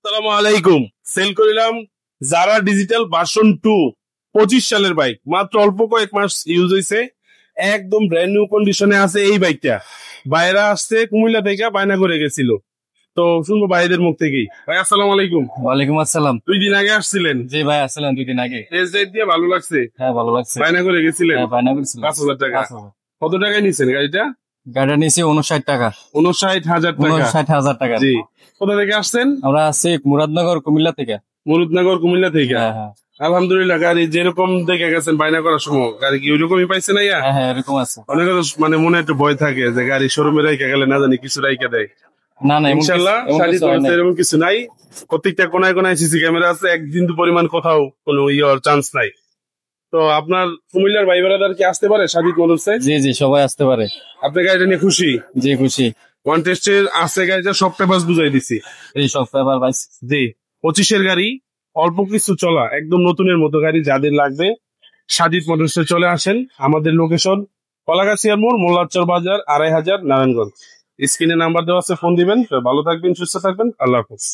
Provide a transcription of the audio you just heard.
আসসালামু আলাইকুম। সেল করিলাম জারা ডিজিটাল ভার্সন 2 25 সালের বাইক, মাত্র অল্প কয়েক মাস ইউজ হয়েছে, একদম ব্র্যান্ড নিউ কন্ডিশনে আছে এই বাইকটা। বাইরা আসছে কুমিল্লা থেকে, বায়না করে গেছিল। তো শুনবো ভাইদের মুখ থেকেই। ভাই আসসালামু আলাইকুম। ওয়ালাইকুম আসসালাম। 2 দিন আগে আসছিলেন? জি ভাই, আসছিলাম 2 দিন আগে। টেস্ট ড্রাইভ দিয়ে ভালো লাগছে? হ্যাঁ, ভালো লাগছে। বায়না করে গেছিলেন? হ্যাঁ, বায়না করছিলাম। 5,000 টাকা। 5,000 কত টাকায় নিছেন গাড়িটা? গাড়িটা নিয়েছি 59 টাকা। 59,000 টাকা। 59,000 টাকা। জি। কোথা থেকে আসছেন? আমরা আছি মুরাদনগর, কুমিল্লা থেকে। মুরাদনগর, কুমিল্লা থেকে। হ্যাঁ হ্যাঁ আলহামদুলিল্লাহ, গাড়ি যেরকম দেখে গেছেন বায়না করার সময়, গাড়ি কি ওইরকমই পাইছে না? হ্যাঁ হ্যাঁ, এরকম আছে। অনেক মানে মনে একটু ভয় থাকে যে গাড়ি শোরুমে রাইখা গেলে না জানি কিছু রাইখা দেয়। না না, ইনশাল্লাহ এরকম কিছু নাই। প্রত্যেকটা কোনায় কোনায় সিসি ক্যামেরা আছে, এক বিন্দু পরিমাণ কোথাও কোনো ইয়ার চান্স নাই। তো আপনার কুমিল্লার ভাই বেড়াদার কি আসতে পারে সাদিক মোটরসে? জি জি, সবাই আসতে পারে। আপনি গাড়িটা নিয়ে খুশি? জি, খুশি। ওয়ান টেস্টের আছে গাড়িটা, সব পেপার বুঝাই দিছি। এই সব পেপার পাইছি। জি। 25-এর গাড়ি, অল্প কিছু চলা, একদম নতুনের মতো গাড়ি। যাদের লাগবে সাজিদ মোটরসে চলে আসেন। আমাদের লোকেশন কলাগাছিয়ার মোড়, মোল্লারচর বাজার, 2500 নারায়ণগঞ্জ। স্ক্রিনে নাম্বার দেওয়া আছে, ফোন দিবেন। ভালো থাকবেন, সুস্থ থাকবেন, আল্লাহ হাফেজ।